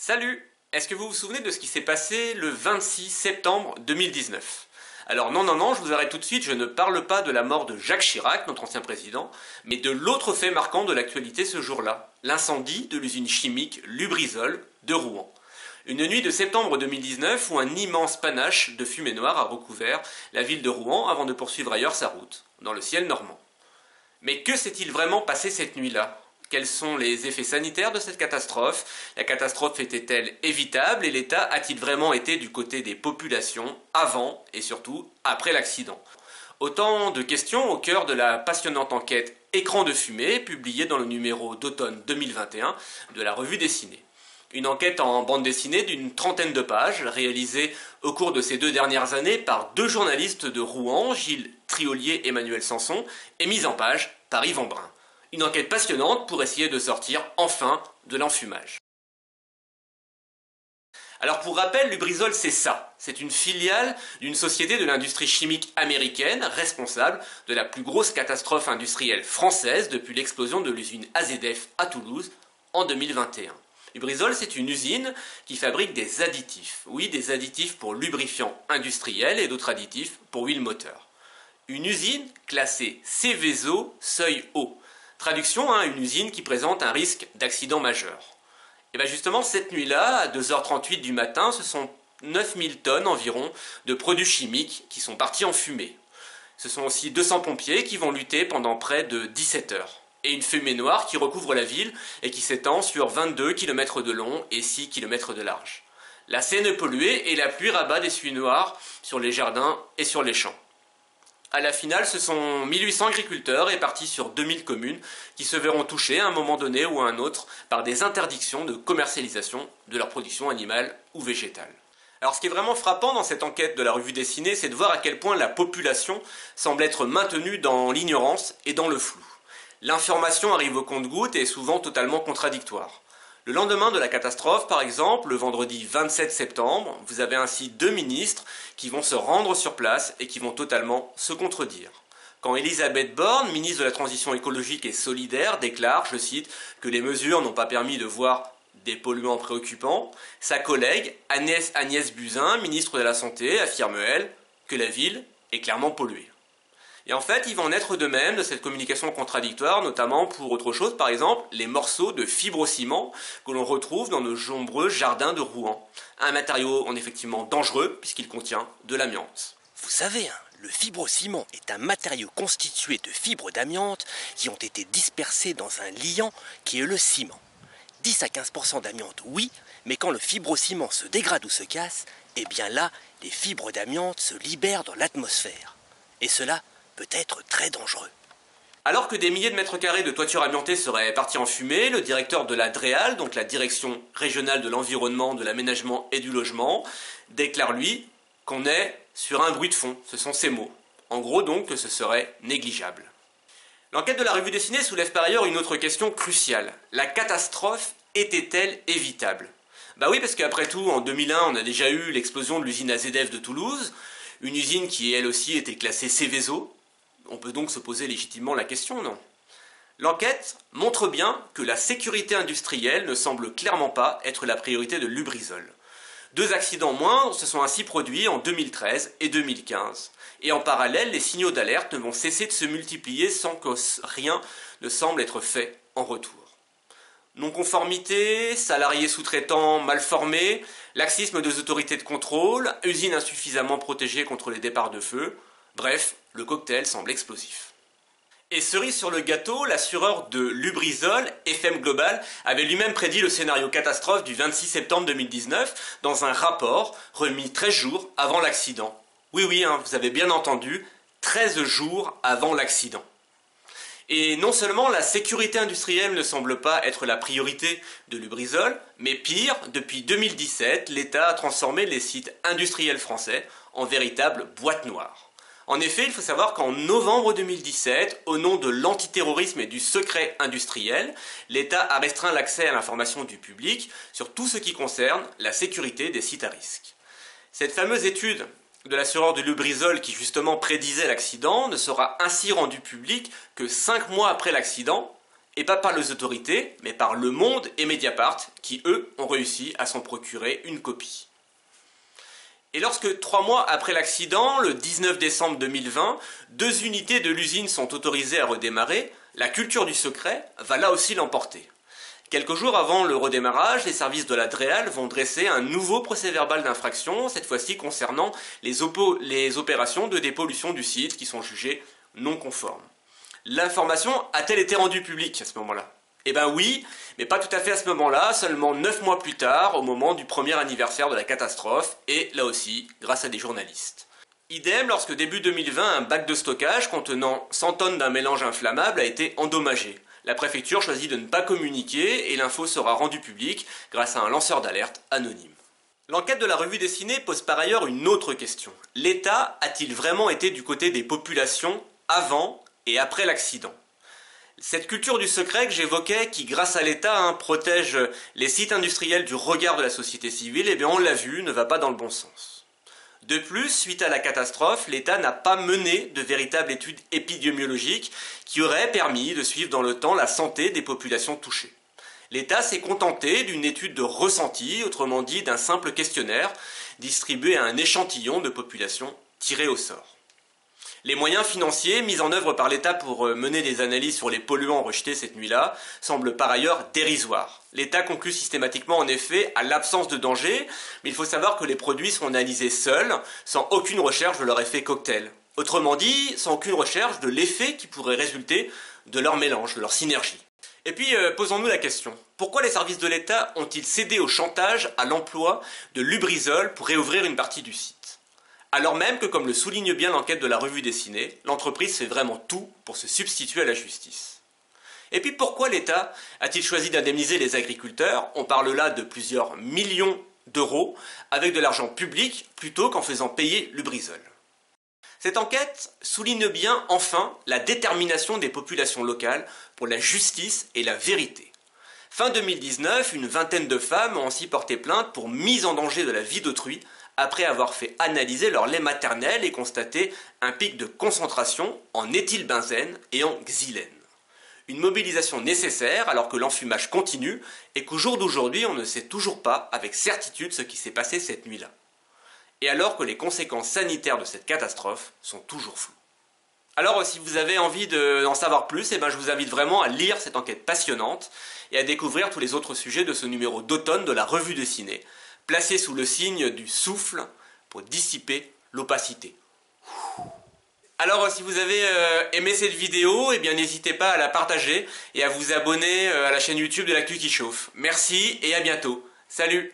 Salut! Est-ce que vous vous souvenez de ce qui s'est passé le 26 septembre 2019? Alors non, je vous arrête tout de suite, je ne parle pas de la mort de Jacques Chirac, notre ancien président, mais de l'autre fait marquant de l'actualité ce jour-là, l'incendie de l'usine chimique Lubrizol de Rouen. Une nuit de septembre 2019 où un immense panache de fumée noire a recouvert la ville de Rouen avant de poursuivre ailleurs sa route, dans le ciel normand. Mais que s'est-il vraiment passé cette nuit-là? Quels sont les effets sanitaires de cette catastrophe? La catastrophe était-elle évitable et l'État a-t-il vraiment été du côté des populations avant et surtout après l'accident? Autant de questions au cœur de la passionnante enquête Écran de fumée publiée dans le numéro d'automne 2021 de la revue Dessinée. Une enquête en bande dessinée d'une trentaine de pages, réalisée au cours de ces 2 dernières années par 2 journalistes de Rouen, Gilles Triollier et Emmanuel Sanson, et mise en page par Yvan Brun. Une enquête passionnante pour essayer de sortir enfin de l'enfumage. Alors pour rappel, Lubrizol c'est ça. C'est une filiale d'une société de l'industrie chimique américaine responsable de la plus grosse catastrophe industrielle française depuis l'explosion de l'usine AZF à Toulouse en 2021. Lubrizol, c'est une usine qui fabrique des additifs. Oui, des additifs pour lubrifiants industriels et d'autres additifs pour huile moteur. Une usine classée Seveso seuil haut. Traduction, une usine qui présente un risque d'accident majeur. Et bien justement, cette nuit-là, à 2h38 du matin, ce sont 9000 tonnes environ de produits chimiques qui sont partis en fumée. Ce sont aussi 200 pompiers qui vont lutter pendant près de 17 heures. Et une fumée noire qui recouvre la ville et qui s'étend sur 22 km de long et 6 km de large. La Seine est polluée et la pluie rabat des suies noires sur les jardins et sur les champs. À la finale, ce sont 1800 agriculteurs répartis sur 2000 communes qui se verront touchés à un moment donné ou à un autre par des interdictions de commercialisation de leur production animale ou végétale. Alors ce qui est vraiment frappant dans cette enquête de la revue Dessinée, c'est de voir à quel point la population semble être maintenue dans l'ignorance et dans le flou. L'information arrive au compte-gouttes et est souvent totalement contradictoire. Le lendemain de la catastrophe, par exemple, le vendredi 27 septembre, vous avez ainsi 2 ministres qui vont se rendre sur place et qui vont totalement se contredire. Quand Elisabeth Borne, ministre de la Transition écologique et solidaire, déclare, je cite, que les mesures n'ont pas permis de voir des polluants préoccupants, sa collègue Agnès Buzyn, ministre de la Santé, affirme, elle, que la ville est clairement polluée. Et en fait, il va en être de même de cette communication contradictoire, notamment pour autre chose, par exemple, les morceaux de fibrociment que l'on retrouve dans nos nombreux jardins de Rouen. Un matériau effectivement dangereux, puisqu'il contient de l'amiante. Vous savez, le fibrociment est un matériau constitué de fibres d'amiante qui ont été dispersées dans un liant qui est le ciment. 10 à 15% d'amiante, oui, mais quand le fibrociment se dégrade ou se casse, eh bien là, les fibres d'amiante se libèrent dans l'atmosphère. Et cela peut être très dangereux. Alors que des milliers de mètres carrés de toitures amiantées seraient partis en fumée, le directeur de la DREAL, donc la Direction régionale de l'environnement, de l'aménagement et du logement, déclare lui qu'on est sur un bruit de fond, ce sont ses mots. En gros donc que ce serait négligeable. L'enquête de la revue Dessinée soulève par ailleurs une autre question cruciale. La catastrophe était-elle évitable? Bah oui, parce qu'après tout, en 2001, on a déjà eu l'explosion de l'usine AZF de Toulouse, une usine qui elle aussi était classée Seveso. On peut donc se poser légitimement la question, non? L'enquête montre bien que la sécurité industrielle ne semble clairement pas être la priorité de Lubrizol. 2 accidents moindres se sont ainsi produits en 2013 et 2015. Et en parallèle, les signaux d'alerte ne vont cesser de se multiplier sans que rien ne semble être fait en retour. Non-conformité, salariés sous-traitants mal formés, laxisme des autorités de contrôle, usines insuffisamment protégées contre les départs de feu. Bref, le cocktail semble explosif. Et cerise sur le gâteau, l'assureur de Lubrizol, FM Global, avait lui-même prédit le scénario catastrophe du 26 septembre 2019 dans un rapport remis 13 jours avant l'accident. Oui, vous avez bien entendu, 13 jours avant l'accident. Et non seulement la sécurité industrielle ne semble pas être la priorité de Lubrizol, mais pire, depuis 2017, l'État a transformé les sites industriels français en véritables boîtes noires. En effet, il faut savoir qu'en novembre 2017, au nom de l'antiterrorisme et du secret industriel, l'État a restreint l'accès à l'information du public sur tout ce qui concerne la sécurité des sites à risque. Cette fameuse étude de l'assureur de Lubrizol qui justement prédisait l'accident ne sera ainsi rendue publique que 5 mois après l'accident Et pas par les autorités, mais par Le Monde et Mediapart, qui eux ont réussi à s'en procurer une copie. Et lorsque 3 mois après l'accident, le 19 décembre 2020, 2 unités de l'usine sont autorisées à redémarrer, la culture du secret va là aussi l'emporter. Quelques jours avant le redémarrage, les services de la DREAL vont dresser un nouveau procès-verbal d'infraction, cette fois-ci concernant les opérations de dépollution du site qui sont jugées non conformes. L'information a-t-elle été rendue publique à ce moment-là ? Eh ben oui, mais pas tout à fait à ce moment-là, seulement 9 mois plus tard, au moment du premier anniversaire de la catastrophe, et là aussi, grâce à des journalistes. Idem, lorsque début 2020, un bac de stockage contenant 100 tonnes d'un mélange inflammable a été endommagé. La préfecture choisit de ne pas communiquer et l'info sera rendue publique grâce à un lanceur d'alerte anonyme. L'enquête de la revue dessinée pose par ailleurs une autre question. L'État a-t-il vraiment été du côté des populations avant et après l'accident ? Cette culture du secret que j'évoquais, qui grâce à l'État protège les sites industriels du regard de la société civile, eh bien on l'a vu, ne va pas dans le bon sens. De plus, suite à la catastrophe, l'État n'a pas mené de véritable étude épidémiologique qui aurait permis de suivre dans le temps la santé des populations touchées. L'État s'est contenté d'une étude de ressenti, autrement dit d'un simple questionnaire, distribué à un échantillon de populations tirées au sort. Les moyens financiers mis en œuvre par l'État pour mener des analyses sur les polluants rejetés cette nuit-là semblent par ailleurs dérisoires. L'État conclut systématiquement en effet à l'absence de danger, mais il faut savoir que les produits sont analysés seuls, sans aucune recherche de leur effet cocktail. Autrement dit, sans aucune recherche de l'effet qui pourrait résulter de leur mélange, de leur synergie. Et puis, posons-nous la question, pourquoi les services de l'État ont-ils cédé au chantage à l'emploi de Lubrizol pour réouvrir une partie du site ? Alors même que, comme le souligne bien l'enquête de la revue dessinée, l'entreprise fait vraiment tout pour se substituer à la justice. Et puis pourquoi l'État a-t-il choisi d'indemniser les agriculteurs ? On parle là de plusieurs millions d'euros avec de l'argent public plutôt qu'en faisant payer Lubrizol. Cette enquête souligne bien enfin la détermination des populations locales pour la justice et la vérité. Fin 2019, une vingtaine de femmes ont ainsi porté plainte pour mise en danger de la vie d'autrui après avoir fait analyser leur lait maternel et constater un pic de concentration en éthylbenzène et en xylène. Une mobilisation nécessaire alors que l'enfumage continue et qu'au jour d'aujourd'hui on ne sait toujours pas avec certitude ce qui s'est passé cette nuit-là. Et alors que les conséquences sanitaires de cette catastrophe sont toujours floues. Alors si vous avez envie d'en savoir plus, je vous invite vraiment à lire cette enquête passionnante et à découvrir tous les autres sujets de ce numéro d'automne de la revue dessinée, placé sous le signe du souffle pour dissiper l'opacité. Alors si vous avez aimé cette vidéo, n'hésitez pas à la partager et à vous abonner à la chaîne YouTube de l'Actu qui chauffe. Merci et à bientôt. Salut!